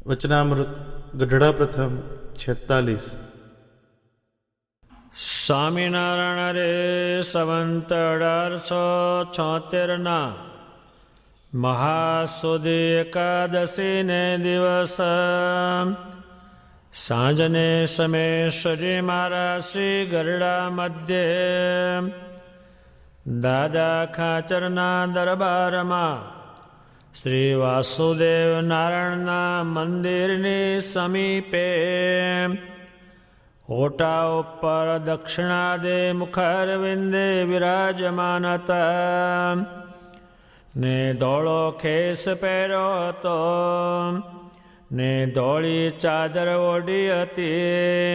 વચનામૃત ગઢડા પ્રથમ 46. સ્વામિનારાયણ રે સંવંત 1876 મહાસુદી એકાદશી ને દિવસ સાંજને સમેશ્વરજી મહારાજ શ્રી ગરડા મધ્યે દાદા ખાચરના દરબારમાં શ્રી વાસુદેવ નારાયણના મંદિરની સમીપે ઓટા ઉપર દક્ષિણાદે મુખારવિંદે વિરાજમાન હતા ને ધોળો ખેસ પહેર્યો હતો ને ધોળી ચાદર ઓઢી હતી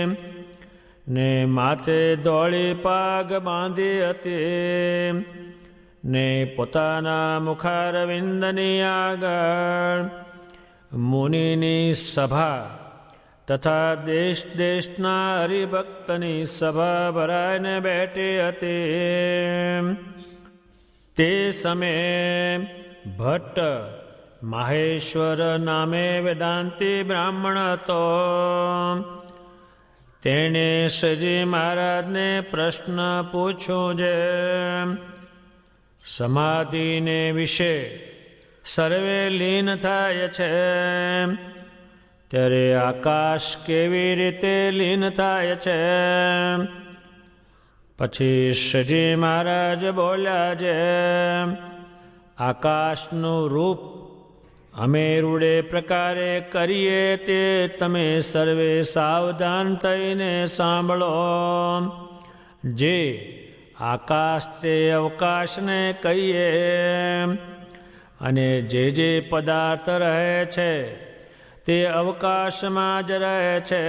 ને માથે ધોળી પાગ બાંધી હતી ને પોતાના મુખારવિંદની આગળ મુનિની સભા તથા દેશ દેશના હરિભક્તની સભા ભરાઈને બેઠી હતી. તે સમયે ભટ્ટ માહેશ્વર નામે વેદાંતી બ્રાહ્મણ હતો. તેણે શ્રીજી મહારાજને પ્રશ્ન પૂછ્યો છે, સમાધિને વિશે સર્વે લીન થાય છે, ત્યારે આકાશ કેવી રીતે લીન થાય છે? પછી શ્રીજી મહારાજ બોલ્યા છે, આકાશનું રૂપ અમે રૂડે પ્રકારે કરીએ તે તમે સર્વે સાવધાન થઈને સાંભળો. જે આકાશ તે અવકાશને કહીએ અને જે પદાર્થ રહે છે તે અવકાશમાં જ રહે છે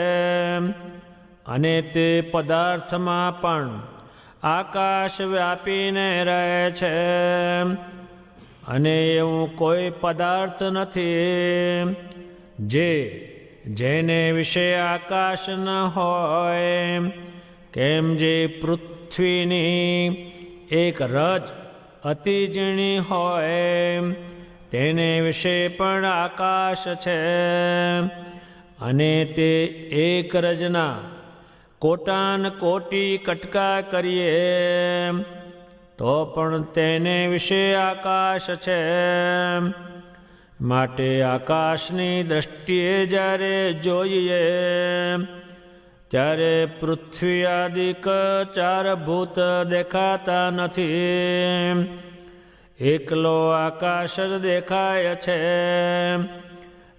અને તે પદાર્થમાં પણ આકાશ વ્યાપીને રહે છે અને એવું કોઈ પદાર્થ નથી જેને વિશે આકાશ ન હોય. કેમ જે પૃથ્વીની એક રજ અતિ ઝીણી હોય તેને વિશે પણ આકાશ છે અને તે એક રજના કોટાન કોટી કટકા કરીએ તો પણ તેને વિશે આકાશ છે. માટે આકાશની દ્રષ્ટિએ જ્યારે જોઈએ ત્યારે પૃથ્વી આદિક ચાર ભૂત દેખાતા નથી, એકલો આકાશ જ દેખાય છે.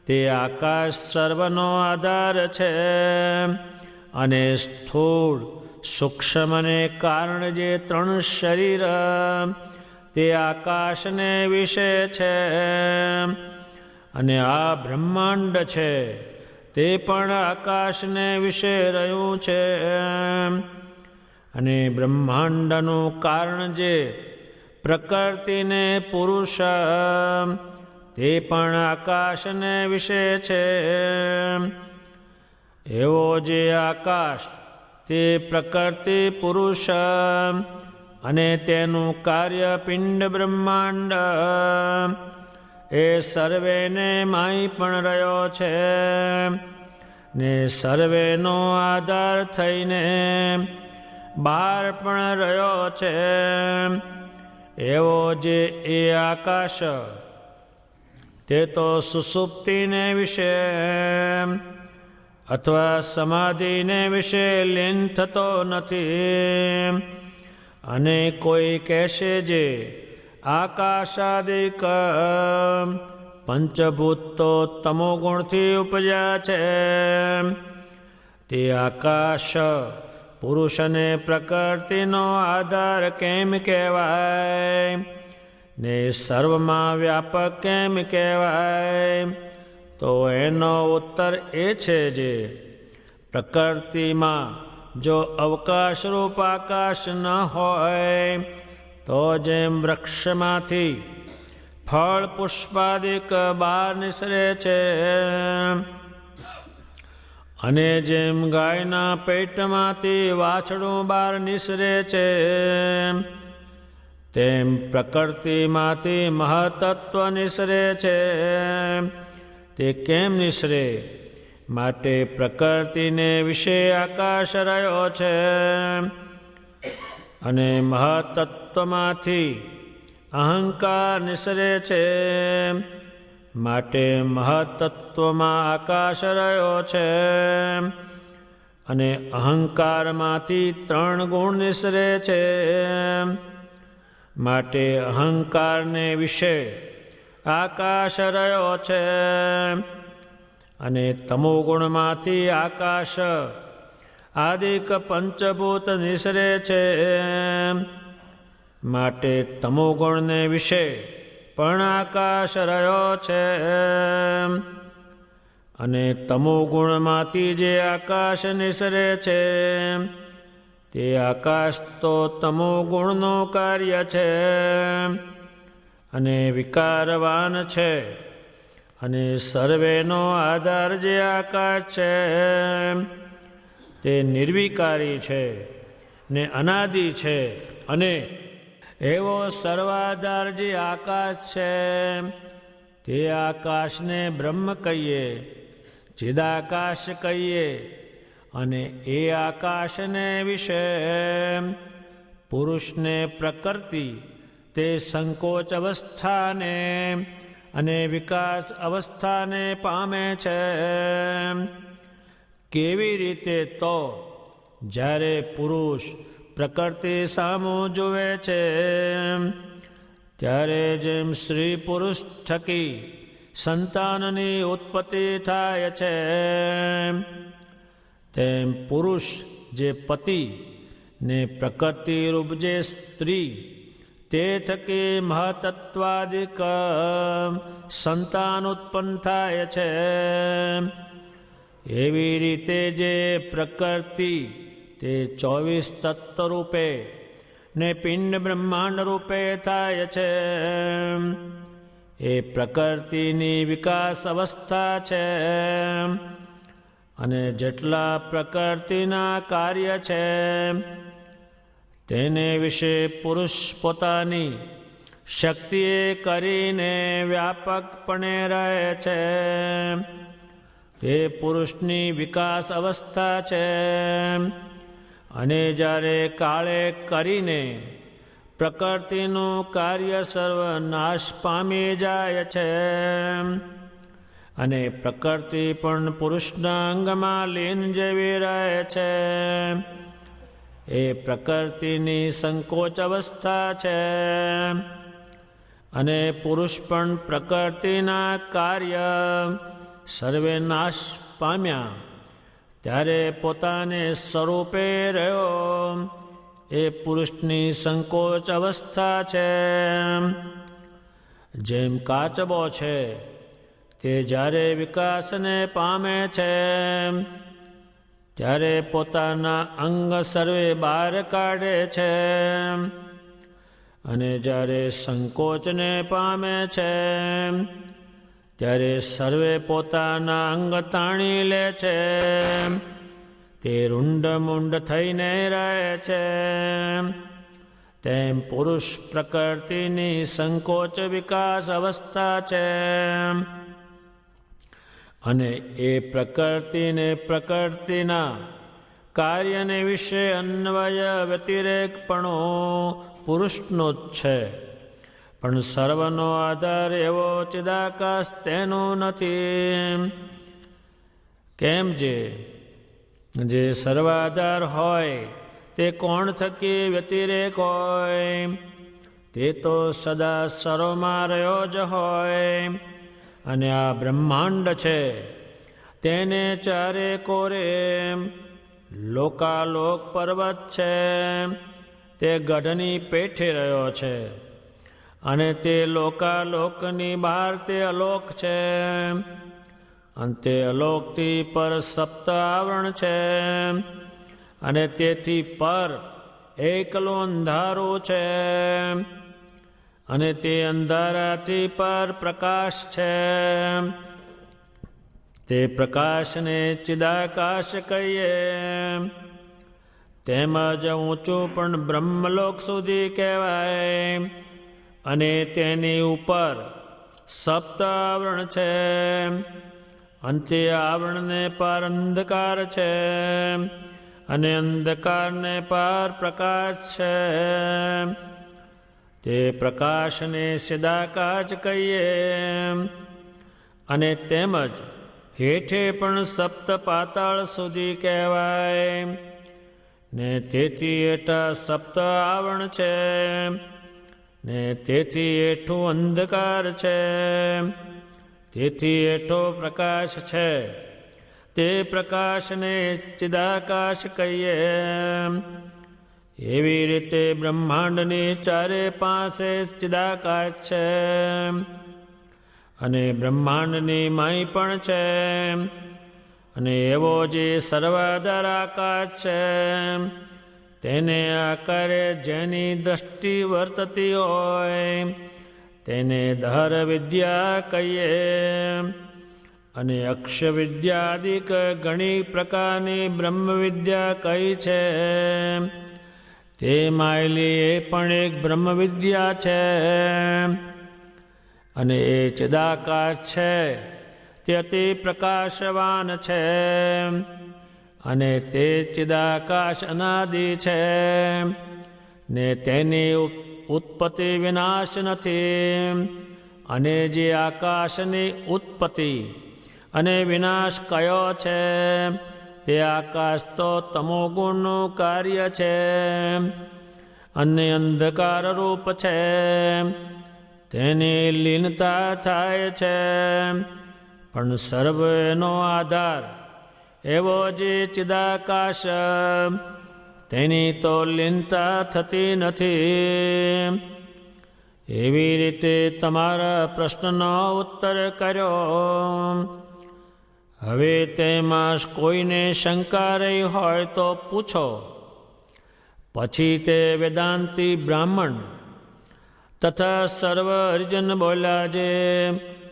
તે આકાશ સર્વનો આધાર છે અને સ્થૂળ સૂક્ષ્મ અને કારણ જે ત્રણ શરીર તે આકાશને વિશે છે અને આ બ્રહ્માંડ છે તે પણ આકાશને વિશે રહ્યું છે અને બ્રહ્માંડનું કારણ જે પ્રકૃતિને પુરુષ તે પણ આકાશને વિશે છે. એવો જે આકાશ તે પ્રકૃતિ પુરુષ અને તેનું કાર્ય પિંડ બ્રહ્માંડ એ સર્વેને માઈ પણ રહ્યો છે ને સર્વેનો આધાર થઈને બહાર પણ રહ્યો છે. એવો જે એ આકાશ તે તો સુષુપ્તિને વિશે અથવા સમાધિને વિશે લીન થતો નથી. અને કોઈ કહેશે જે આકાશાદિક પંચભૂત તો તમોગુણથી ઉપજ્યા છે, તે આકાશ પુરુષ અને પ્રકૃતિનો આધાર કેમ કહેવાય ને સર્વમાં વ્યાપક કેમ કહેવાય? તો એનો ઉત્તર એ છે જે પ્રકૃતિમાં જો અવકાશરૂપ આકાશ ન હોય તો જેમ વૃક્ષમાંથી ફળ પુષ્પાદિક બહાર નિસરે છે અને જેમ ગાયના પેટમાંથી વાછડું બહાર નિસરે છે તેમ પ્રકૃતિમાંથી મહતત્વ નિસરે છે તે કેમ નિસરે? માટે પ્રકૃતિને વિશે આકાશ રહ્યો છે, અને મહત્તત્વમાંથી અહંકાર નિસરે છે. માટે મહત્તત્વમાં આકાશ રહ્યો છે, અને અહંકારમાંથી 3 ગુણ નિસરે છે. માટે અહંકારને વિશે આકાશ રહ્યો છે, અને તમોગુણમાંથી આકાશ આદિક પંચભૂત નિસરે છે. માટે તમોગુણને વિશે પણ આકાશ રહ્યો છે, અને તમોગુણમાંથી જે આકાશ નિસરે છે તે આકાશ તો તમોગુણનું કાર્ય છે, અને વિકારવાન છે. અને સર્વેનો આધાર જે આકાશ છે તે નિર્વિકારી છે ને અનાદિ છે. અને એવો સર્વાધાર જે આકાશ છે તે આકાશને બ્રહ્મ કહીએ, ચિદાકાશ કહીએ. અને એ આકાશને વિશે પુરુષને પ્રકૃતિ તે સંકોચ અવસ્થાને અને વિકાસ અવસ્થાને પામે છે. કેવી રીતે? તો જ્યારે પુરુષ પ્રકૃતિ સામું જુએ છે ત્યારે જેમ સ્ત્રી પુરુષ થકી સંતાનની ઉત્પત્તિ થાય છે, તેમ પુરુષ જે પતિ ને પ્રકૃતિરૂપ જે સ્ત્રી તે થકી મહતત્વાદિક સંતાન ઉત્પન્ન થાય છે. એવી રીતે જે પ્રકૃતિ તે 24 તત્વ રૂપે ને પિંડ બ્રહ્માંડ રૂપે થાય છે, એ પ્રકૃતિની વિકાસ અવસ્થા છે. અને જેટલા પ્રકૃતિના કાર્ય છે તેને વિશે પુરુષ પોતાની શક્તિએ કરીને વ્યાપકપણે રહે છે. તે પુરુષની વિકાસ અવસ્થા છે. અને જ્યારે કાળે કરીને પ્રકૃતિનું કાર્ય સર્વનાશ પામી જાય છે, અને પ્રકૃતિ પણ પુરુષના અંગમાં લીન જેવી રહે છે, એ પ્રકૃતિની સંકોચ અવસ્થા છે. અને પુરુષ પણ પ્રકૃતિના કાર્ય સર્વે નાશ પામ્યા ત્યારે પોતાને સ્વરૂપે રહ્યો, એ પુરુષની સંકોચ અવસ્થા છે. જેમ કાચબો છે તે જ્યારે વિકાસને પામે છે ત્યારે પોતાના અંગ સર્વે બહાર કાઢે છે, અને જ્યારે સંકોચને પામે છે ત્યારે સર્વે પોતાના અંગ તાણી લે છે. તે રૂંડ મૂંડ થઈને રહે છે. તેમ પુરુષ પ્રકૃતિની સંકોચ વિકાસ અવસ્થા છે. અને એ પ્રકૃતિને પ્રકૃતિના કાર્યને વિશે અન્વય વ્યતિરેકપણો પુરુષનો જ છે, પણ સર્વનો આધાર એવો ચિદાકાશ તેનો નથી. કેમ? જે સર્વાધાર હોય તે કોણ થકી વ્યતિરેક હોય? તે તો સદા સર્વમાં રહ્યો જ હોય. અને આ બ્રહ્માંડ છે તેને ચારે કોરે લોકાલોક પર્વત છે તે ગઢની પેઠે રહ્યો છે, અને તે લોકાલોકની બહાર તે અલોક છે, અને તે અલોકથી પર સપ્ત આવરણ છે, અને તેથી પર એકલું અંધારું છે, અને તે અંધારાથી પર પ્રકાશ છે. તે પ્રકાશને ચિદાકાશ કહીએ. તેમજ ઊંચું પણ બ્રહ્મલોક સુધી કહેવાય, અને તેની ઉપર સપ્ત આવરણ છે. અંતે આવરણને પાર અંધકાર છે અને અંધકારને પાર પ્રકાશ છે. તે પ્રકાશને સિદાકાશ કહીએ. અને તેમજ હેઠે પણ સપ્ત પાતાળ સુધી કહેવાય ને તેથી હેઠા સપ્ત આવરણ છે ને તેથી હેઠું અંધકાર છે. તેથી હેઠો પ્રકાશ છે. તે પ્રકાશને ચિદાકાશ કહીએ. એવી રીતે બ્રહ્માંડની ચારે પાસે ચિદાકાશ છે અને બ્રહ્માંડની માય પણ છે. અને એવો જે સર્વાધાર આકાશ છે તેને આકારે જેની દ્રષ્ટિ વર્તતી હોય તેને ધાર વિદ્યા કહીએ. અને અક્ષ વિદ્યાદિક ઘણી પ્રકારની બ્રહ્મ વિદ્યા કહી છે. તે માયલી એ પણ એક બ્રહ્મ વિદ્યા છે. અને એ ચિદાકાશ છે તે અતિ પ્રકાશવાન છે. અને તે ચિદાકાશ અનાદિ છે ને તેની ઉત્પત્તિ વિનાશ નથી. અને જે આકાશની ઉત્પત્તિ અને વિનાશ કયો છે તે આકાશ તો તમોગુણનું કાર્ય છે અને અંધકાર રૂપ છે. તેની લીનતા થાય છે પણ સર્વ એનો આધાર એવો જે ચિદાકાશ તેની તો લીનતા થતી નથી. એવી રીતે તમારા પ્રશ્નનો ઉત્તર કર્યો. હવે તેમાં કોઈને શંકા રહી હોય તો પૂછો. પછી તે વેદાંતિ બ્રાહ્મણ તથા સર્વ હરિજન બોલ્યા છે,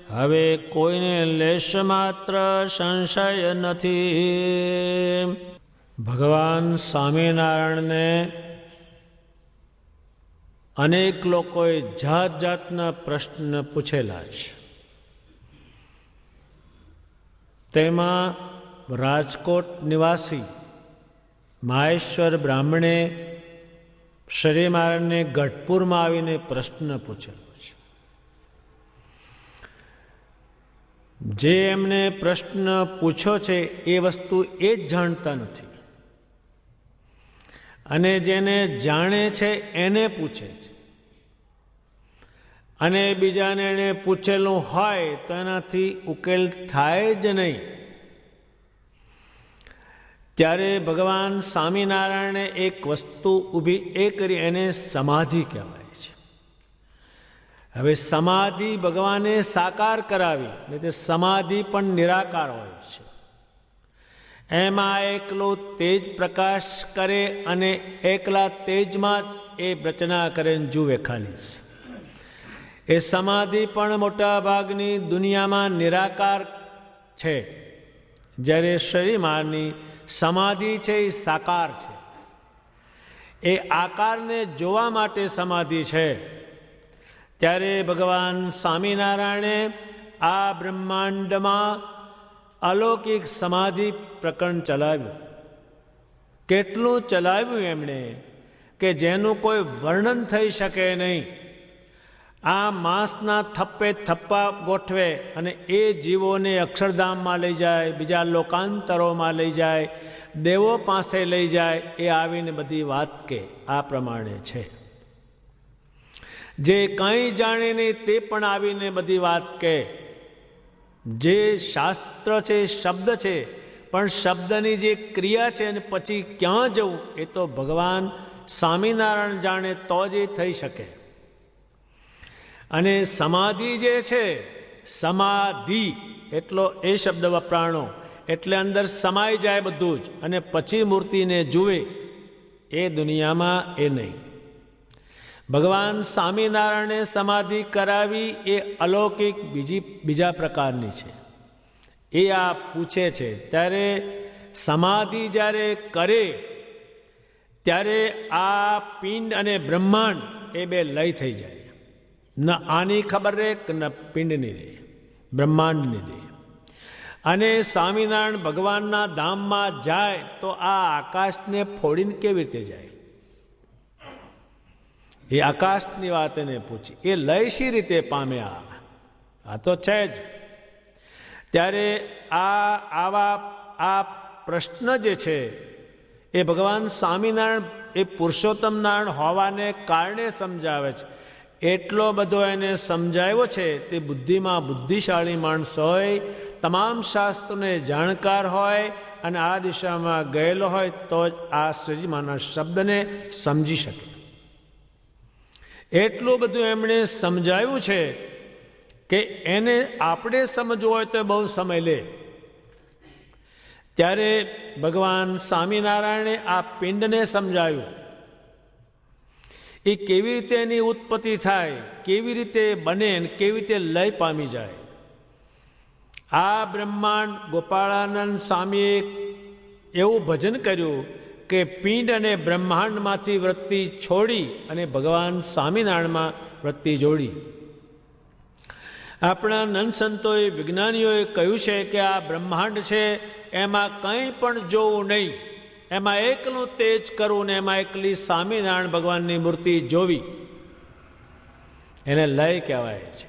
હવે કોઈને લેશ માત્ર સંશય નથી. ભગવાન સ્વામિનારાયણને અનેક લોકોએ જાત જાતના પ્રશ્ન પૂછેલા છે. તેમાં રાજકોટ નિવાસી માહેશ્વર બ્રાહ્મણે શ્રી મહારાજને ગઢપુરમાં આવીને પ્રશ્ન પૂછેલો છે. જે એમને પ્રશ્ન પૂછ્યો છે એ વસ્તુ એ જ જાણતા નથી અને જેને જાણે છે એને પૂછે છે અને બીજાને એને પૂછેલું હોય તો એનાથી ઉકેલ થાય જ નહીં. ત્યારે ભગવાન સ્વામિનારાયણે એક વસ્તુ ઊભી એ કરી, એને સમાધિ કહેવાય છે. હવે સમાધિ ભગવાને સાકાર કરાવી ને તે સમાધિ પણ નિરાકાર હોય છે. એમાં એકલો તેજ પ્રકાશ કરે અને એકલા તેજમાં જ એ રચના કરે જુએ ખાલી. એ સમાધિ પણ મોટા ભાગની દુનિયામાં નિરાકાર છે, જ્યારે શ્રી મહારાજની સમાધિ છે એ સાકાર છે. એ આકારને જોવા માટે સમાધિ છે. ત્યારે ભગવાન સ્વામિનારાયણે આ બ્રહ્માંડમાં અલૌકિક સમાધિ પ્રકરણ ચલાવ્યું. કેટલું ચલાવ્યું એમણે કે જેનું કોઈ વર્ણન થઈ શકે નહીં. આ માંસના થપ્પે થપ્પા ગોઠવે અને એ જીવોને અક્ષરધામમાં લઈ જાય, બીજા લોકાંતરોમાં લઈ જાય, દેવો પાસે લઈ જાય. એ આવીને બધી વાત કે આ પ્રમાણે છે. જે કંઈ જાણે નહીં તે પણ આવીને બધી વાત કે. જે શાસ્ત્ર છે શબ્દ છે, પણ શબ્દની જે ક્રિયા છે અને પછી ક્યાં જવું એ તો ભગવાન સ્વામિનારાયણ જાણે તો જ થઈ શકે. અને સમાધિ જે છે, સમાધિ એટલો એ શબ્દ વપરાણો એટલે અંદર સમાઈ જાય બધું જ અને પછી મૂર્તિને જુએ. એ દુનિયામાં એ નહીં. ભગવાન સ્વામિનારાયણે સમાધિ કરાવી એ અલૌકિક બીજા પ્રકારની છે. એ આ પૂછે છે. ત્યારે સમાધિ જ્યારે કરે ત્યારે આ પિંડ અને બ્રહ્માંડ એ બે લય થઈ જાય. ન આની ખબર રહે કે ન પિંડની રહે, બ્રહ્માંડની રહે. અને સ્વામિનારાયણ ભગવાનના ધામમાં જાય તો આ આકાશને ફોડીને કેવી રીતે જાય? એ આકાશની વાત એને પૂછી. એ લય શી રીતે પામ્યા? આ તો છે જ. ત્યારે આ પ્રશ્ન જે છે એ ભગવાન સ્વામિનારાયણ એ પુરુષોત્તમ નારાયણ હોવાને કારણે સમજાવે છે. એટલો બધો એને સમજાવ્યો છે તે બુદ્ધિમાં બુદ્ધિશાળી માણસ હોય, તમામ શાસ્ત્રોને જાણકાર હોય અને આ દિશામાં ગયેલો હોય તો જ આ શ્રીજીમાના શબ્દને સમજી શકે. એટલું બધું એમણે સમજાવ્યું છે કે એને આપણે સમજવું હોય તો બહુ સમય લે. ત્યારે ભગવાન સ્વામિનારાયણે આ પિંડને સમજાવ્યું. એ કેવી રીતે એની ઉત્પત્તિ થાય, કેવી રીતે બને અને કેવી રીતે લય પામી જાય. આ બ્રહ્માંડ ગોપાળાનંદ સ્વામીએ એવું ભજન કર્યું કે પિંડ અને બ્રહ્માંડમાંથી વૃત્તિ છોડી અને ભગવાન સ્વામિનારાયણમાં વૃત્તિ જોડી. આપણા નંદ સંતોએ, વિજ્ઞાનીઓએ કહ્યું છે કે આ બ્રહ્માંડ છે એમાં કંઈ પણ જોવું નહીં, એમાં એકલું તેજ કરવું ને એમાં એકલી સ્વામિનારાયણ ભગવાનની મૂર્તિ જોવી, એને લય કહેવાય છે.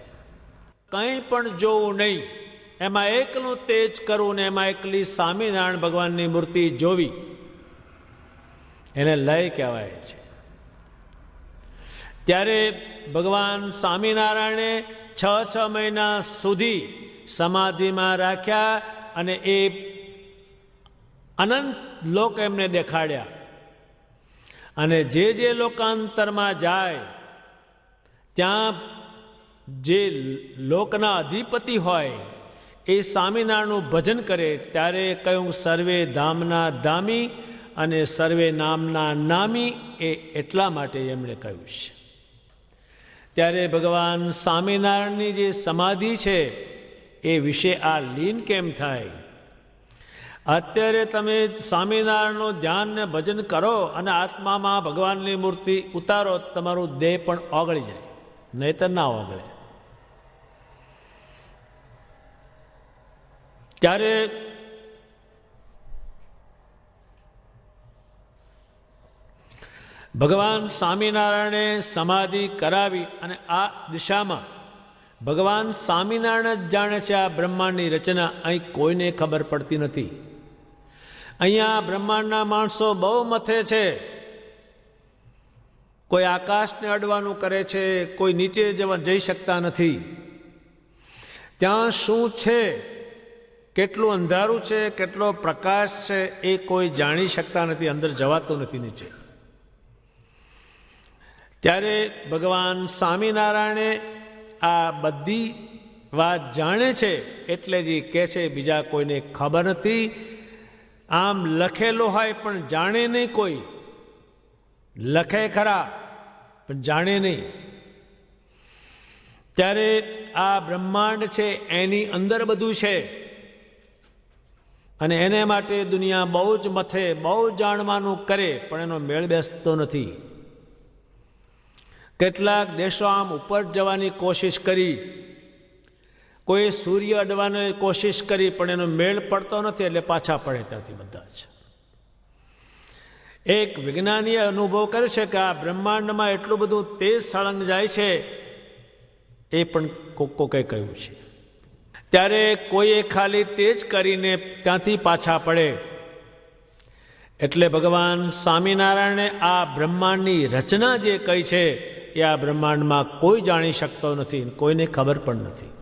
કંઈ પણ જોવું નહીં, એમાં એકલું તેજ કરવું ને એમાં એકલી સ્વામિનારાયણ ભગવાનની મૂર્તિ જોવી, એને લય કહેવાય છે. ત્યારે ભગવાન સ્વામિનારાયણે 6 મહિના સુધી સમાધિમાં રાખ્યા અને એ અનંત લોક એમને દેખાડ્યા. અને જે લોકાંતરમાં જાય ત્યાં જે લોકના અધિપતિ હોય એ સ્વામિનારાયણનું ભજન કરે ત્યારે કહ્યું સર્વે ધામના ધામી અને સર્વે નામના નામી. એ એટલા માટે એમણે કહ્યું છે. ત્યારે ભગવાન સ્વામિનારાયણની જે સમાધિ છે એ વિશે આ લીન કેમ થાય? અત્યારે તમે સ્વામિનારાયણનું ધ્યાન ને ભજન કરો અને આત્મામાં ભગવાનની મૂર્તિ ઉતારો, તમારું દેહ પણ ઓગળી જાય, નહીતર ના ઓગળે. ત્યારે ભગવાન સ્વામિનારાયણે સમાધિ કરાવી અને આ દિશામાં ભગવાન સ્વામિનારાયણ જ જાણે છે આ બ્રહ્માંડની રચના. અહીં કોઈને ખબર પડતી નથી. અહીંયા બ્રહ્માંડના માણસો બહુ મથે છે. કોઈ આકાશને અડવાનું કરે છે, કોઈ નીચે જઈ શકતા નથી. ત્યાં શું છે, કેટલું અંધારું છે, કેટલો પ્રકાશ છે એ કોઈ જાણી શકતા નથી, અંદર જવાતું નથી નીચે. ત્યારે ભગવાન સ્વામિનારાયણે આ બધી વાત જાણે છે એટલે જ કહે છે બીજા કોઈને ખબર નથી. આમ લખેલો હોય પણ જાણે નહીં કોઈ, લખે ખરા પણ જાણે નહીં. ત્યારે આ બ્રહ્માંડ છે એની અંદર બધું છે અને એને માટે દુનિયા બહુ જ મથે, બહુ જાણવાનું કરે પણ એનો મેળ બેસતો નથી. કેટલાક દેશો આમ ઉપર જવાની કોશિશ કરી, કોઈ સૂર્ય અડવાની કોશિશ કરી પણ એનો મેળ પડતો નથી એટલે પાછા પડે ત્યાંથી બધા જ. એક વિજ્ઞાનીએ અનુભવ કર્યો છે કે આ બ્રહ્માંડમાં એટલું બધું તેજ સળંગ જાય છે, એ પણ કોકે કહ્યું છે. ત્યારે કોઈએ ખાલી તેજ કરીને ત્યાંથી પાછા પડે. એટલે ભગવાન સ્વામિનારાયણે આ બ્રહ્માંડની રચના જે કહી છે એ આ બ્રહ્માંડમાં કોઈ જાણી શકતો નથી, કોઈને ખબર પણ નથી.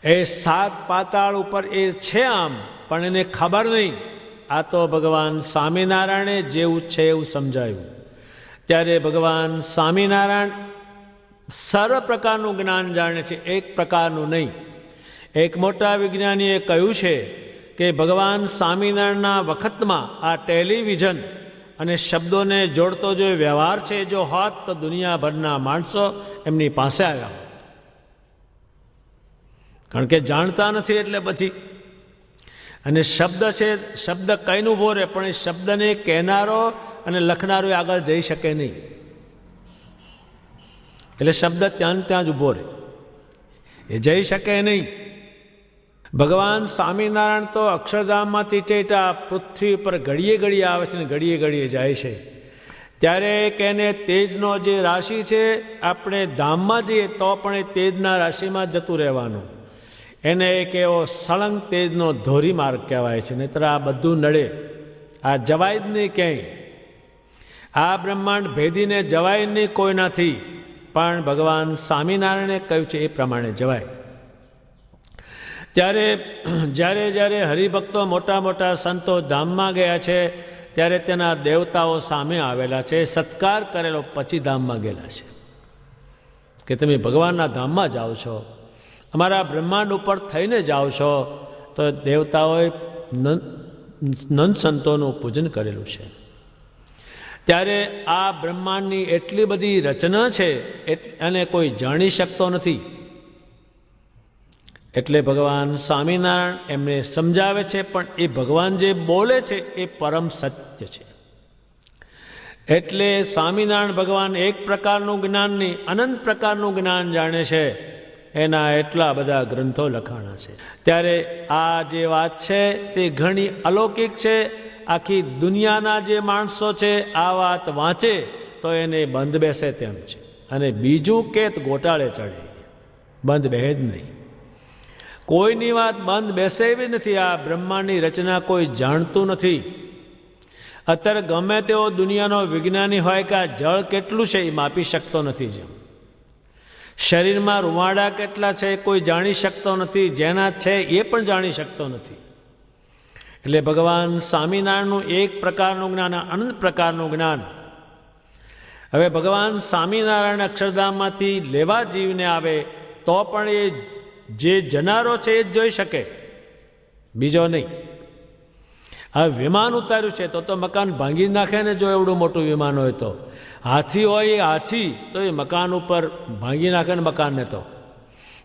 એ 7 પાતાળ ઉપર એ છે આમ, પણ એને ખબર નહીં. આ તો ભગવાન સ્વામિનારાયણે જેવું છે એવું સમજાયું. ત્યારે ભગવાન સ્વામિનારાયણ સર્વ પ્રકારનું જ્ઞાન જાણે છે, એક પ્રકારનું નહીં. એક મોટા વિજ્ઞાનીએ કહ્યું છે કે ભગવાન સ્વામિનારાયણના વખતમાં આ ટેલિવિઝન અને શબ્દોને જોડતો જો વ્યવહાર છે જો હોત તો દુનિયાભરના માણસો એમની પાસે આવ્યા હોત. કારણ કે જાણતા નથી એટલે પછી. અને શબ્દ છે, શબ્દ કઈનું ઉભો રહે પણ એ શબ્દને કહેનારો અને લખનારો આગળ જઈ શકે નહીં. એટલે શબ્દ ત્યાં ત્યાં જ ઊભો રહે, એ જઈ શકે નહીં. ભગવાન સ્વામિનારાયણ તો અક્ષરધામમાંથી ટેટા પૃથ્વી પર ઘડીએ ઘડીએ આવે છે ને ઘડીએ ઘડીએ જાય છે. ત્યારે કેને તેજનો જે રાશિ છે, આપણે ધામમાં જઈએ તો પણ એ તેજના રાશિમાં જતું રહેવાનું. એને એક એવો સળંગ તેજનો ધોરી માર્ગ કહેવાય છે. નહીતર આ બધું નડે, આ જવાય જ નહીં ક્યાંય. આ બ્રહ્માંડ ભેદીને જવાય નહીં કોઈનાથી, પણ ભગવાન સ્વામિનારાયણે કહ્યું છે એ પ્રમાણે જવાય. ત્યારે જ્યારે જ્યારે હરિભક્તો મોટા મોટા સંતો ધામમાં ગયા છે, ત્યારે તેના દેવતાઓ સામે આવેલા છે, સત્કાર કરેલો પછી ધામમાં ગયેલા છે કે તમે ભગવાનના ધામમાં જાઓ છો, અમારા બ્રહ્માંડ ઉપર થઈને જાઓ છો. તો દેવતાઓએ નંદ સંતોનું પૂજન કરેલું છે. ત્યારે આ બ્રહ્માંડની એટલી બધી રચના છે અને કોઈ જાણી શકતો નથી. એટલે ભગવાન સ્વામિનારાયણ એમને સમજાવે છે, પણ એ ભગવાન જે બોલે છે એ પરમ સત્ય છે. એટલે સ્વામિનારાયણ ભગવાન એક પ્રકારનું જ્ઞાન નહીં, અનંત પ્રકારનું જ્ઞાન જાણે છે. એના એટલા બધા ગ્રંથો લખાણા છે. ત્યારે આ જે વાત છે તે ઘણી અલૌકિક છે. આખી દુનિયાના જે માણસો છે આ વાત વાંચે તો એને બંધ બેસે તેમ છે. અને બીજું કે ગોટાળે ચડે, બંધ બેહે જ નહીં. કોઈની વાત બંધ બેસે એવી નથી. આ બ્રહ્માંડની રચના કોઈ જાણતું નથી. અત્યારે ગમે તેવો દુનિયાનો વિજ્ઞાની હોય કે આ જળ કેટલું છે એ માપી શકતો નથી. જેમ શરીરમાં રૂવાડા કેટલા છે કોઈ જાણી શકતો નથી, જેના છે એ પણ જાણી શકતો નથી. એટલે ભગવાન સ્વામિનારાયણનું એક પ્રકારનું જ્ઞાન, અનંત પ્રકારનું જ્ઞાન. હવે ભગવાન સ્વામિનારાયણ અક્ષરધામમાંથી લેવા જીવને આવે તો પણ એ જે જનારો છે એ જ જોઈ શકે, બીજો નહીં. હવે વિમાન ઉતાર્યું છે તો મકાન ભાંગી નાખે ને, જો એવડું મોટું વિમાન હોય તો. હાથી હોય એ હાથી તો એ મકાન ઉપર ભાંગી નાખે ને મકાનને તો,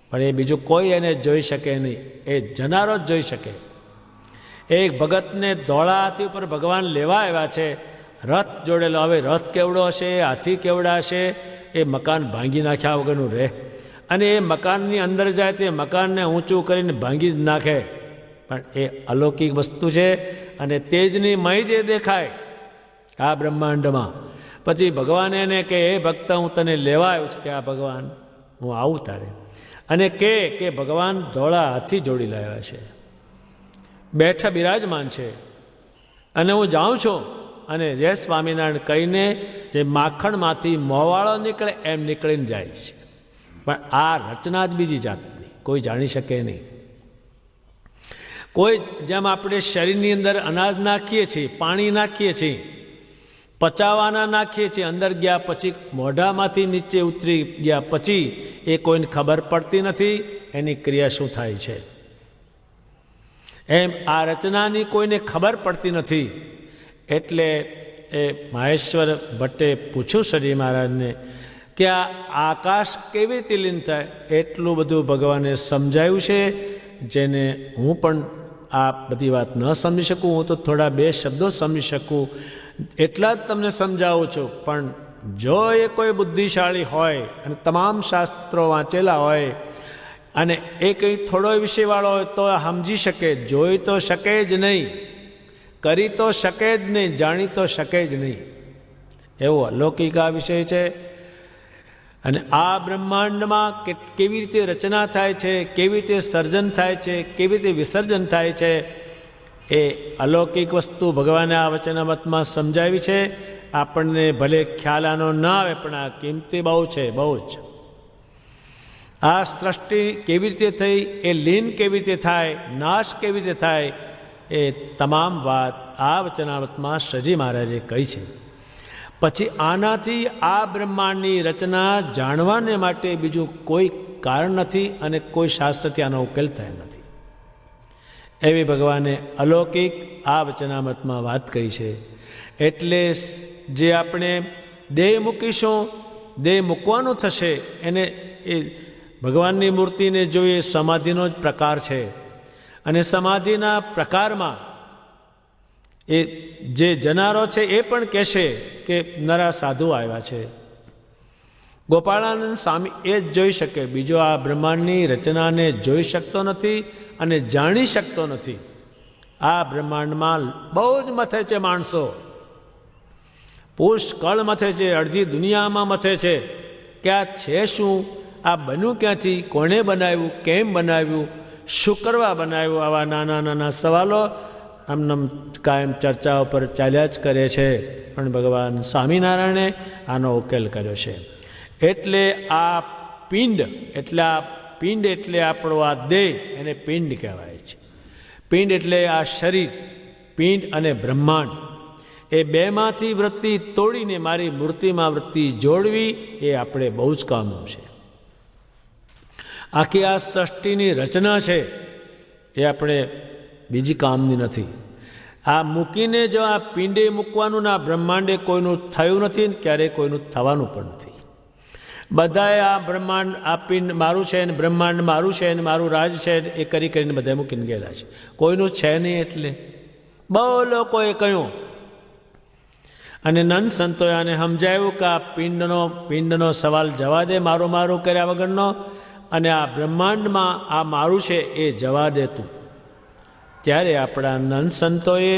પણ એ બીજું કોઈ એને જોઈ શકે નહીં, એ જનારો જ જોઈ શકે. એક ભગતને ધોળા હાથી ઉપર ભગવાન લેવા આવ્યા છે, રથ જોડેલો. હવે રથ કેવડો હશે, હાથી કેવડા હશે, એ મકાન ભાંગી નાખ્યા વગરનું રહે. અને એ મકાનની અંદર જાય તો એ મકાનને ઊંચું કરીને ભાંગી જ નાખે. પણ એ અલૌકિક વસ્તુ છે. અને તેજની મય જે દેખાય આ બ્રહ્માંડમાં, પછી ભગવાન એને કે હે ભક્ત હું તને લેવા આવ્યો છું, કે આ ભગવાન હું આવું તારે. અને કે ભગવાન ધોળા હાથી જોડી લાવ્યા છે, બેઠા બિરાજમાન છે, અને હું જાઉં છું. અને જય સ્વામિનારાયણ કહીને જે માખણમાંથી મોવાળો નીકળે એમ નીકળીને જાય છે. પણ આ રચના જ બીજી જાતની, કોઈ જાણી શકે નહીં. કોઈ જેમ આપણે શરીરની અંદર અનાજ નાખીએ છીએ, પાણી નાખીએ છીએ, પચાવવાના નાખીએ છીએ, અંદર ગયા પછી મોઢામાંથી નીચે ઉતરી ગયા પછી એ કોઈને ખબર પડતી નથી એની ક્રિયા શું થાય છે. એમ આ રચનાની કોઈને ખબર પડતી નથી. એટલે એ મહેશ્વર ભટ્ટે પૂછ્યું શ્રી મહારાજને કે આ આકાશ કેવી રીતે લીન થાય. એટલું બધું ભગવાને સમજાયું છે જેને હું પણ આ બધી વાત ન સમજી શકું. હું તો થોડા બે શબ્દો સમજી શકું એટલા જ તમને સમજાવું છું. પણ જો એ કોઈ બુદ્ધિશાળી હોય અને તમામ શાસ્ત્રો વાંચેલા હોય અને એ કંઈ થોડો વિષયવાળો હોય તો સમજી શકે. જોઈ તો શકે જ નહીં, કરી તો શકે જ નહીં, જાણી તો શકે જ નહીં. એવો અલૌકિક આ વિષય છે. અને આ બ્રહ્માંડમાં કેવી રીતે રચના થાય છે, કેવી રીતે સર્જન થાય છે, કેવી રીતે વિસર્જન થાય છે, એ અલૌકિક વસ્તુ ભગવાને આ વચનામૃતમાં સમજાવી છે. આપણને ભલે ખ્યાલ આનો ન આવે પણ આ કિંમતી બહુ છે, બહુ જ. આ સૃષ્ટિ કેવી રીતે થઈ, એ લીન કેવી રીતે થાય, નાશ કેવી રીતે થાય, એ તમામ વાત આ વચનામૃતમાં શ્રીજી મહારાજે કહી છે. પછી આનાથી આ બ્રહ્માંડની રચના જાણવાને માટે બીજું કોઈ કારણ નથી અને કોઈ શાસ્ત્રથી આનો ઉકેલ થયો નથી. એવી ભગવાને અલૌકિક આ વચનામૃતમાં વાત કહી છે. એટલે જે આપણે દેહ મૂકીશું, દેહ મૂકવાનું થશે, એને એ ભગવાનની મૂર્તિને જોઈએ સમાધિનો જ પ્રકાર છે. અને સમાધિના પ્રકારમાં એ જે જનારો છે એ પણ કહેશે કે નરા સાધુ આવ્યા છે, ગોપાળાનંદ સ્વામી એ જ જોઈ શકે, બીજો આ બ્રહ્માંડની રચનાને જોઈ શકતો નથી અને જાણી શકતો નથી. આ બ્રહ્માંડમાં બહુ જ મથે છે માણસો, પુષ્કળ મથે છે, અડધી દુનિયામાં મથે છે કે આ છે શું, આ બન્યું ક્યાંથી, કોણે બનાવ્યું, કેમ બનાવ્યું, શું કરવા બનાવ્યું. આવા નાના નાના સવાલો આમને કાયમ ચર્ચાઓ પર ચાલ્યા જ કરે છે. પણ ભગવાન સ્વામિનારાયણે આનો ઉકેલ કર્યો છે. એટલે આ પિંડ એટલે આપણો આ દેહ, એને પિંડ કહેવાય છે. પિંડ એટલે આ શરીર, પિંડ અને બ્રહ્માંડ, એ બેમાંથી વૃત્તિ તોડીને મારી મૂર્તિમાં વૃત્તિ જોડવી એ આપણે બહુ જ કામનું છે. આખી આ સૃષ્ટિની રચના છે એ આપણે બીજી કામની નથી. આ મૂકીને જો આ પિંડે મૂકવાનું ને આ બ્રહ્માંડે કોઈનું થયું નથી ને ક્યારેય કોઈનું થવાનું પણ નથી. બધાએ આ બ્રહ્માંડ, આ પિંડ મારું છે ને બ્રહ્માંડ મારું છે ને મારું રાજ છે એ કરીને બધા મૂકીને ગયેલા છે. કોઈનું છે નહીં. એટલે બહુ લોકોએ કહ્યું અને નંદ સંતોએ આને સમજાવ્યું કે આ પિંડનો સવાલ જવા દે, મારું કર્યા વગરનો, અને આ બ્રહ્માંડમાં આ મારું છે એ જવા દે તું. ત્યારે આપણા નંદ સંતોએ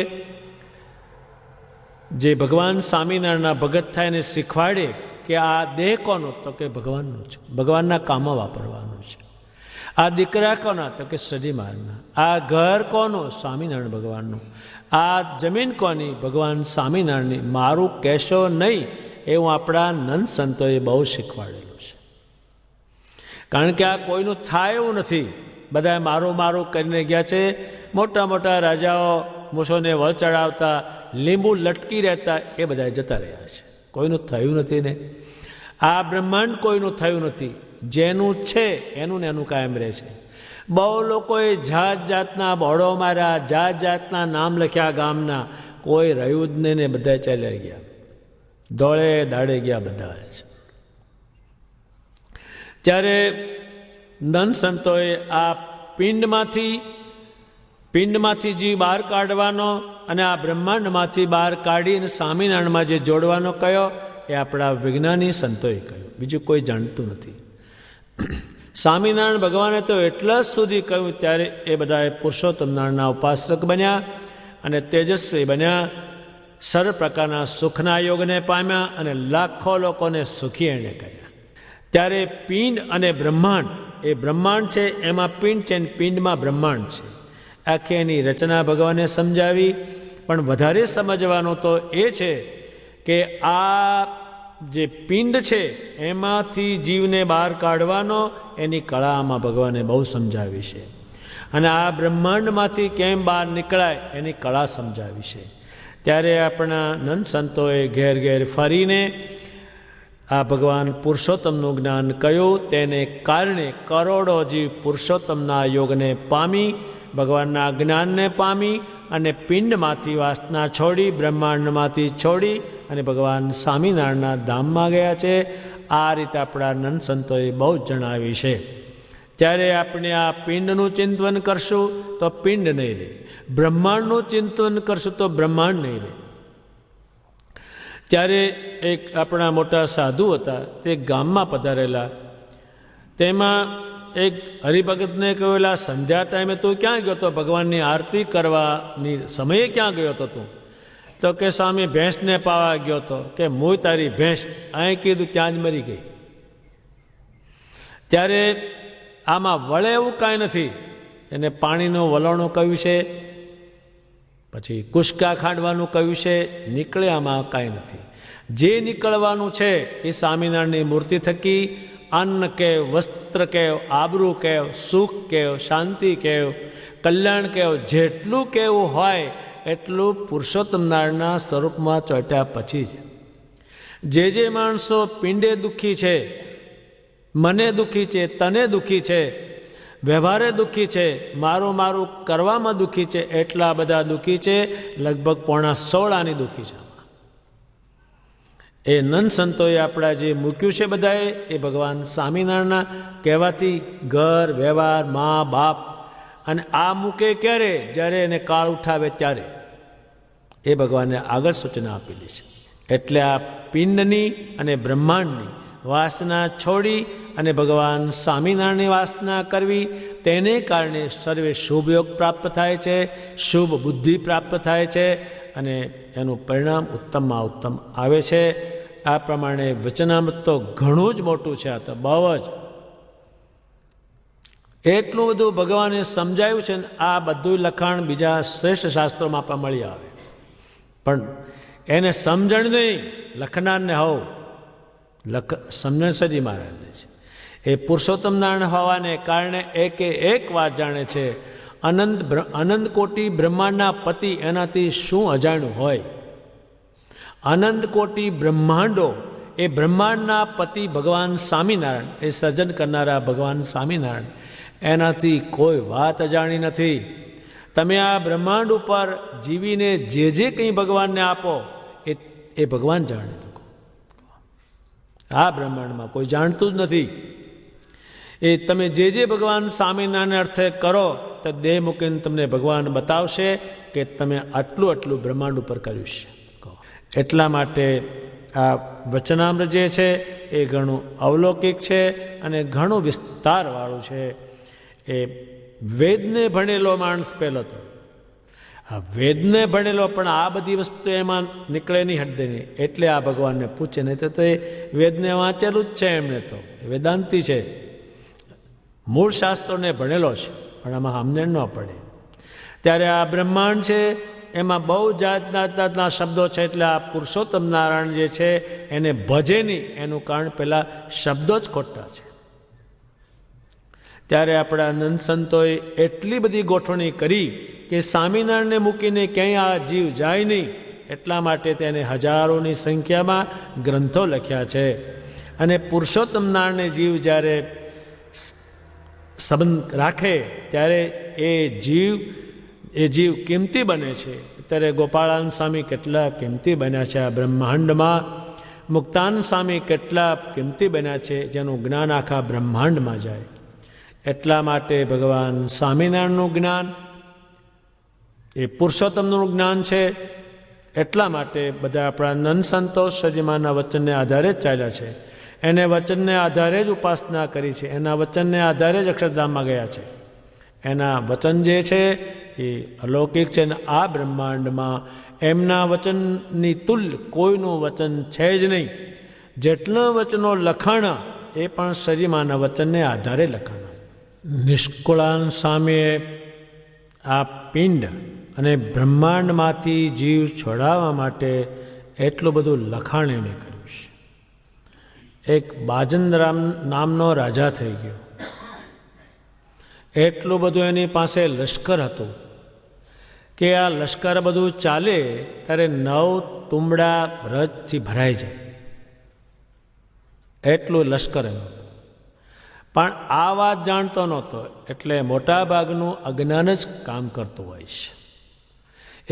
જે ભગવાન સ્વામિનારાયણના ભગત થાય એને શીખવાડે કે આ દેહ કોનો, તો કે ભગવાનનો છે, ભગવાનના કામમાં વાપરવાનું છે. આ દીકરા કોના, તો કે સદી મારના. આ ઘર કોનો, સ્વામિનારાયણ ભગવાનનું. આ જમીન કોની, ભગવાન સ્વામિનારાયણની. મારું કહેશો નહીં એવું આપણા નંદ સંતોએ બહુ શીખવાડેલું છે. કારણ કે આ કોઈનું થાય એવું નથી. બધા મારું કરીને ગયા છે. મોટા મોટા રાજાઓ મૂછોને વળ ચડાવતા, લીંબુ લટકી રહેતા, એ બધા જતા રહ્યા છે. કોઈનું થયું નથી ને. આ બ્રહ્માંડ કોઈનું થયું નથી. જેનું છે એનું ને એનું કાયમ રહે છે. બહુ લોકોએ જાત જાતના બોર્ડો માર્યા, જાત જાતના નામ લખ્યા ગામના, કોઈ રહ્યું જ નહીં ને બધા ચાલ્યા ગયા, દોડે દાડે ગયા બધા જ. ત્યારે નંદ સંતોએ આ પિંડમાંથી જીવ બહાર કાઢવાનો અને આ બ્રહ્માંડમાંથી બહાર કાઢીને સ્વામિનારાયણમાં જે જોડવાનો કયો, એ આપણા વિજ્ઞાની સંતોએ કહ્યું. બીજું કોઈ જાણતું નથી. સ્વામિનારાયણ ભગવાને તો એટલા જ સુધી કહ્યું. ત્યારે એ બધાએ પુરુષોત્તમ નારાયણના ઉપાસક બન્યા અને તેજસ્વી બન્યા, સર્વ પ્રકારના સુખના યોગને પામ્યા અને લાખો લોકોને સુખી એણે કર્યા. ત્યારે પિંડ અને બ્રહ્માંડ, એ બ્રહ્માંડ છે એમાં પિંડ છે અને પિંડમાં બ્રહ્માંડ છે. આખી એની રચના ભગવાને સમજાવી. પણ વધારે સમજવાનું તો એ છે કે આ જે પિંડ છે એમાંથી જીવને બહાર કાઢવાનો એની કળા આમાં ભગવાને બહુ સમજાવી છે. અને આ બ્રહ્માંડમાંથી કેમ બહાર નીકળાય એની કળા સમજાવી છે. ત્યારે આપણા નંદ સંતોએ ઘેર ઘેર ફરીને આ ભગવાન પુરુષોત્તમનું જ્ઞાન કહ્યું. તેને કારણે કરોડો જીવ પુરુષોત્તમના યોગને પામી, ભગવાનના જ્ઞાનને પામી અને પિંડમાંથી વાસના છોડી, બ્રહ્માંડમાંથી છોડી અને ભગવાન સ્વામિનારાયણના ધામમાં ગયા છે. આ રીતે આપણા નંદ સંતોએ બહુ જ જણાવી છે. ત્યારે આપણે આ પિંડનું ચિંતન કરશું તો પિંડ નહીં રહે, બ્રહ્માંડનું ચિંતન કરશું તો બ્રહ્માંડ નહીં રહે. ત્યારે એક આપણા મોટા સાધુ હતા, તે ગામમાં પધારેલા. તેમાં એક હરિભગતને કહેલા, સંધ્યા ટાઈમે તું ક્યાં ગયો હતો, ભગવાનની આરતી કરવાની સમયે ક્યાં ગયો હતો તું? તો કે સ્વામી ભેંસને પાવા ગયો હતો. કે મુય તારી ભેંસ, અહીં કીધું ત્યાં જ મરી ગઈ. ત્યારે આમાં વળે એવું કાંઈ નથી. એને પાણીનું વલણું કહ્યું છે, પછી કુશકા ખાંડવાનું કહ્યું છે. નીકળે આમાં કાંઈ નથી. જે નીકળવાનું છે એ સ્વામિનારાયણની મૂર્તિ થકી અન્ન કેવ, વસ્ત્ર કેવ, આબરૂ કેવ, સુખ કેવ, શાંતિ કેવ, કલ્યાણ કેવ, જેટલું કેવું હોય એટલું પુરુષોત્તમ નારાયણના સ્વરૂપમાં ચોટ્યા પછી જ. જે માણસો પિંડે દુઃખી છે, મને દુઃખી છે, તને દુઃખી છે, વ્યવહારે દુઃખી છે, મારું કરવામાં દુઃખી છે, એટલા બધા દુઃખી છે. લગભગ 16.5 દુઃખી છે. એ નંદ સંતોએ આપણા જે મૂક્યું છે બધાએ, એ ભગવાન સ્વામિનારાયણના કહેવાથી ઘર, વ્યવહાર, મા બાપ, અને આ મૂકે ક્યારે? જ્યારે એને કાળ ઉઠાવે ત્યારે. એ ભગવાને આગળ સૂચના આપેલી છે. એટલે આ પિંડની અને બ્રહ્માંડની વાસના છોડી અને ભગવાન સ્વામિનારાયણની વાસના કરવી, તેને કારણે સર્વે શુભ યોગ પ્રાપ્ત થાય છે, શુભ બુદ્ધિ પ્રાપ્ત થાય છે અને એનું પરિણામ ઉત્તમમાં ઉત્તમ આવે છે. આ પ્રમાણે વચનામૃત તો ઘણું જ મોટું છે. આ તો બહુ જ એટલું બધું ભગવાને સમજાયું છે ને આ બધું લખાણ બીજા શ્રેષ્ઠ શાસ્ત્રોમાં પણ મળી આવે, પણ એને સમજણ નહીં, લખનારને હોવ સમજણ સજી મહારાજને છે. એ પુરુષોત્તમ નારાયણ હોવાને કારણે એક વાત જાણે છે, અનંત કોટી બ્રહ્માંડના પતિ એનાથી શું અજાણ્યું હોય. અનંત કોટી બ્રહ્માંડો એ બ્રહ્માંડના પતિ ભગવાન સ્વામિનારાયણ, એ સર્જન કરનારા ભગવાન સ્વામિનારાયણ, એનાથી કોઈ વાત અજાણી નથી. તમે આ બ્રહ્માંડ ઉપર જીવીને જે કંઈ ભગવાનને આપો એ ભગવાન જાણે. આ બ્રહ્માંડમાં કોઈ જાણતું જ નથી. એ તમે જે ભગવાન સ્વામિનારાયણ અર્થે કરો તો દેહ મૂકીને તમને ભગવાન બતાવશે કે તમે આટલું બ્રહ્માંડ ઉપર કર્યું છે. એટલા માટે આ વચનામૃત જે છે એ ઘણું અવલૌકિક છે અને ઘણું વિસ્તારવાળું છે. એ વેદને ભણેલો માણસ પહેલો તો, આ વેદને ભણેલો પણ આ બધી વસ્તુ એમાં નીકળે નહીં, હટદે નહીં, એટલે આ ભગવાનને પૂછે. નહીં તો એ વેદને વાંચેલું જ છે એમણે, તો વેદાંતિ છે, મૂળ શાસ્ત્રોને ભણેલો છે, પણ આમાં સમજણ ન પડે. ત્યારે આ બ્રહ્માંડ છે એમાં બહુ જાતના શબ્દો છે. એટલે આ પુરુષોત્તમ નારાયણ જે છે એને ભજે નહીં, એનું કારણ પહેલાં શબ્દો જ ખોટા છે. ત્યારે આપણા નંદ સંતોએ એટલી બધી ગોઠવણી કરી કે સ્વામિનારાયણને મૂકીને ક્યાંય આ જીવ જાય નહીં, એટલા માટે તેને હજારોની સંખ્યામાં ગ્રંથો લખ્યા છે. અને પુરુષોત્તમ નારાયણને જીવ જ્યારે સંબંધ રાખે ત્યારે એ જીવ કિંમતી બને છે. ત્યારે ગોપાળાન સ્વામી કેટલા કિંમતી બન્યા છે આ બ્રહ્માંડમાં, મુક્તાન સ્વામી કેટલા કિંમતી બન્યા છે જેનું જ્ઞાન આખા બ્રહ્માંડમાં જાય. એટલા માટે ભગવાન સ્વામિનારાયણનું જ્ઞાન એ પુરુષોત્તમનું જ્ઞાન છે. એટલા માટે બધા આપણા નંદ સંતો સજીમાના વચનને આધારે જ ચાલ્યા છે, એને વચનને આધારે જ ઉપાસના કરી છે, એના વચનને આધારે જ અક્ષરધામમાં ગયા છે. એના વચન જે છે એ અલૌકિક છે. અને આ બ્રહ્માંડમાં એમના વચનની તુલ્ય કોઈનું વચન છે જ નહીં. જેટલા વચનો લખાણા એ પણ સજીમાના વચનને આધારે લખાણા. નિષ્કુળાન સ્વામીએ આ પિંડ અને બ્રહ્માંડમાંથી જીવ છોડાવવા માટે એટલું બધું લખાણ એણે કર્યું છે. એક બાજનરામ નામનો રાજા થઈ ગયો. એટલું બધું એની પાસે લશ્કર હતું કે આ લશ્કર બધું ચાલે ત્યારે 9 તુંબડા રથથી ભરાઈ જાય, એટલું લશ્કર એનું. પણ આ વાત જાણતો નહોતો, એટલે મોટાભાગનું અજ્ઞાન જ કામ કરતું હોય છે.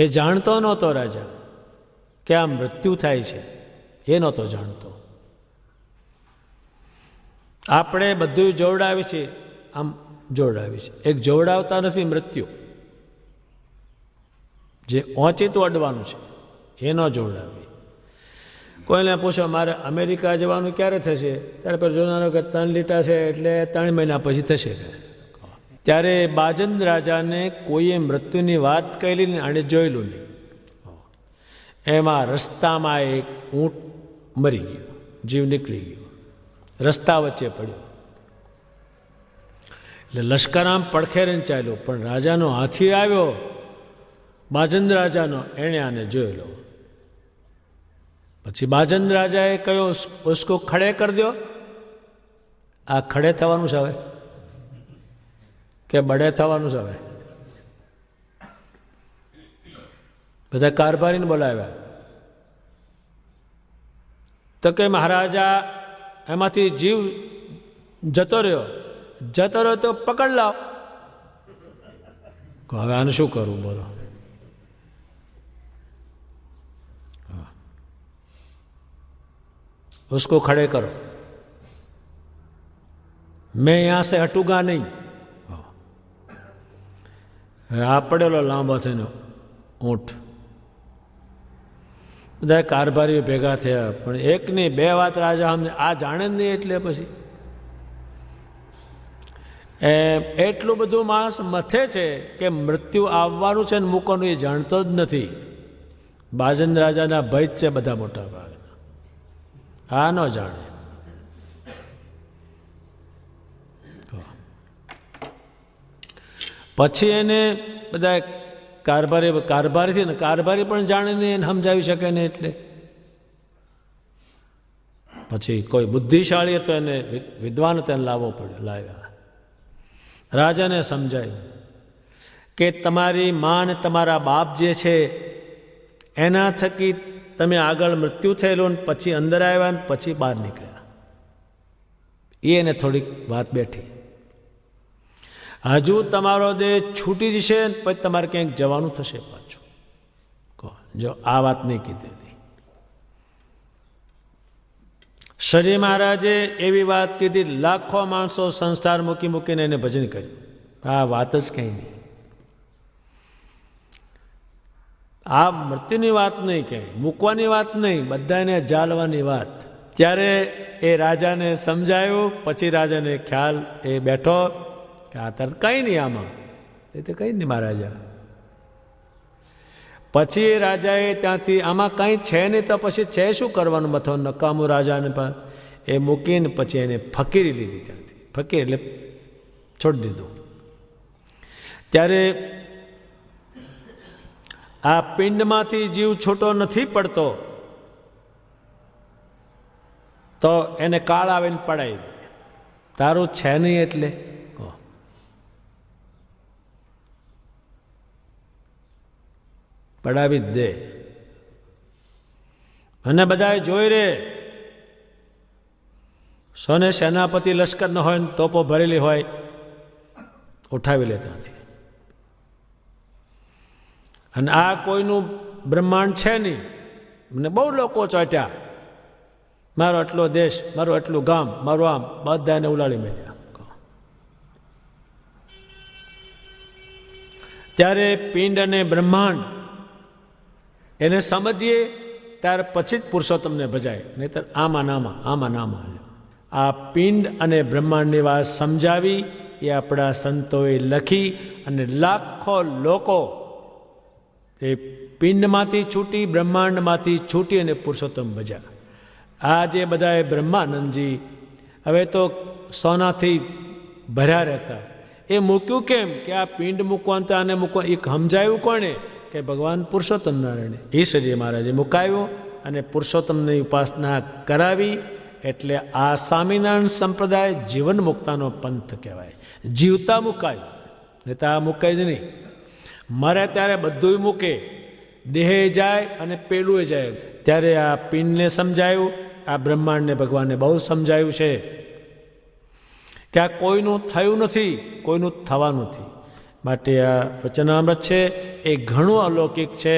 એ જાણતો નહોતો રાજા કે આ મૃત્યુ થાય છે, એ નહોતો જાણતો. આપણે બધું જોવડાવી છે, આમ જોવડાવી છે. એક જોવડાવતા નથી મૃત્યુ, જે ઓચિતું અડવાનું છે એ ન જોવડાવી. કોઈને પૂછો મારે અમેરિકા જવાનું ક્યારે થશે, ત્યારે પર જોનારો કે 3 લીટા છે એટલે 3 મહિના પછી થશે. ત્યારે બાજન રાજાને કોઈએ મૃત્યુની વાત કહેલી ને આણે જોયેલું નહીં. એમાં રસ્તામાં એક ઊંટ મરી ગયો, જીવ નીકળી ગયો, રસ્તા વચ્ચે પડ્યો. એટલે લશ્કર આમ પડખે રહીને ચાલ્યો, પણ રાજાનો હાથી આવ્યો, બાજન રાજાનો, એણે આને જોયેલો. પછી બાજન રાજાએ કહ્યું ઉસકો ખડે કર દો. આ ખડે થવાનું છે હવે કે બડે થવાનું છે હવે? બધા કારભારીને બોલાવ્યા. તો કે મહારાજા એમાંથી જીવ જતો રહ્યો તો પકડ લાવ. હવે આને શું કરવું બોલો? उसको खड़े करो, मैं यहां से हटूंगा नहीं. આ પડેલો લાંબો થઈને ઊંટ બધા કારભારીઓ ભેગા થયા, પણ એકની બે વાત રાજા અમને આ જાણે જ નહીં. એટલે પછી એટલું બધું માણસ મથે છે કે મૃત્યુ આવવાનું છે ને મૂકવાનું એ જાણતો જ નથી. બાજન રાજાના ભય જ છે બધા મોટા ભાગના, આ ન જાણે. પછી એને બધા કારભારી ને કારભારી પણ જાણે નહીં, એને સમજાવી શકે ને. એટલે પછી કોઈ બુદ્ધિશાળી હતો એને વિદ્વાન તેને લાવવો પડ્યો. લાવ્યા, રાજાને સમજાયું કે તમારી માં ને તમારા બાપ જે છે એના થકી તમે આગળ મૃત્યુ થયેલું, પછી અંદર આવ્યા ને પછી બહાર નીકળ્યા. એને થોડીક વાત બેઠી. હજુ તમારો દેહ છૂટી જશે પછી તમારે ક્યાંક જવાનું થશે પાછું. કહો, જો આ વાત નહીં કીધેલી. શ્રી મહારાજે એવી વાત કીધી, લાખો માણસો સંસાર મૂકીને એને ભજન કર્યું. આ વાત જ કંઈ નહીં. આ મૃત્યુની વાત નહીં, ક્યાંય મૂકવાની વાત નહીં, બધાને જાળવાની વાત. ત્યારે એ રાજાને સમજાયું. પછી રાજાને ખ્યાલ એ બેઠો કે આ તરત કંઈ નહીં, આમાં એ તો કંઈ નહીં મહારાજા. પછી એ રાજાએ ત્યાંથી આમાં કંઈ છે નહીં તો પછી છે શું કરવાનું, મથો નકામું. રાજાને એ મૂકીને પછી એને ફકીરી લીધી. ત્યાંથી ફકીર એટલે છોડી દીધું. ત્યારે આ પિંડમાંથી જીવ છૂટો નથી પડતો તો એને કાળ આવીને પડાવી દે. તારું છે નહીં એટલે પડાવી જ દે. અને બધા જોઈ રે, સોને સેનાપતિ લશ્કર ન હોય ને તોપો ભરેલી હોય, ઉઠાવી લે ત્યાંથી. અને આ કોઈનું બ્રહ્માંડ છે નહીં. મને બહુ લોકો ચોટ્યા, મારો આટલો દેશ, મારું આટલું ગામ, મારું આમ, બધાને ઉલાડી મેળ્યા. ત્યારે પિંડ અને બ્રહ્માંડ એને સમજીએ ત્યાર પછી જ પુરુષોત્તમને ભજાય, નહીતર આમાં નામાં. આ પિંડ અને બ્રહ્માંડની વાત સમજાવી એ આપણા સંતોએ લખી. અને લાખો લોકો એ પિંડમાંથી છૂટી, બ્રહ્માંડમાંથી છૂટી અને પુરુષોત્તમ ભજ્યા. આ જે બધાએ બ્રહ્માનંદજી હવે તો સોનાથી ભર્યા રહેતા, એ મૂક્યું કેમ કે આ પિંડ મૂકવાનું તો આને મૂકવા એ સમજાયું કોણે કે ભગવાન પુરુષોત્તમ નારાયણે. ઈશ્વરજી મહારાજે મુકાવ્યું અને પુરુષોત્તમની ઉપાસના કરાવી. એટલે આ સ્વામિનારાયણ સંપ્રદાય જીવન મુક્તાનો પંથ કહેવાય. જીવતા મુકાય, નહીં તો આ મુકાય જ નહીં. મરે ત્યારે બધું મૂકે, દેહે જાય અને પેલું જાય. ત્યારે આ પિંડને સમજાયું, આ બ્રહ્માંડને ભગવાનને બહુ સમજાયું છે કે આ કોઈનું થયું નથી, કોઈનું થવાનું નથી. માટે આ વચનામૃત છે એ ઘણું અલૌકિક છે.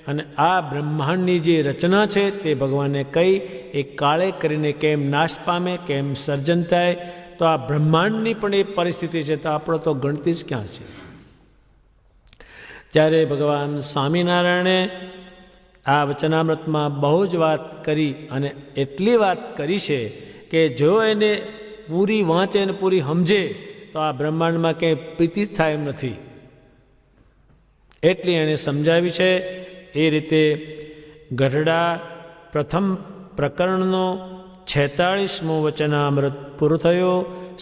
અને આ બ્રહ્માંડની જે રચના છે તે ભગવાને કહી, એ કાળે કરીને કેમ નાશ પામે, કેમ સર્જન થાય. તો આ બ્રહ્માંડની પણ એ પરિસ્થિતિ છે, તો આપણો તો ગણતી જ ક્યાં છે. ત્યારે ભગવાન સ્વામિનારાયણે આ વચનામૃતમાં બહુ જ વાત કરી. અને એટલી વાત કરી છે કે જો એને પૂરી વાંચે અને પૂરી સમજે તો આ બ્રહ્માંડમાં કંઈ પ્રીતિ થાય એમ નથી. એટલી એણે સમજાવી છે. એ રીતે ગઢડા પ્રથમ પ્રકરણનો 46મો વચનામૃત પૂરું થયો.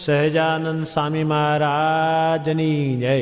સહજાનંદ સ્વામી મહારાજની જય.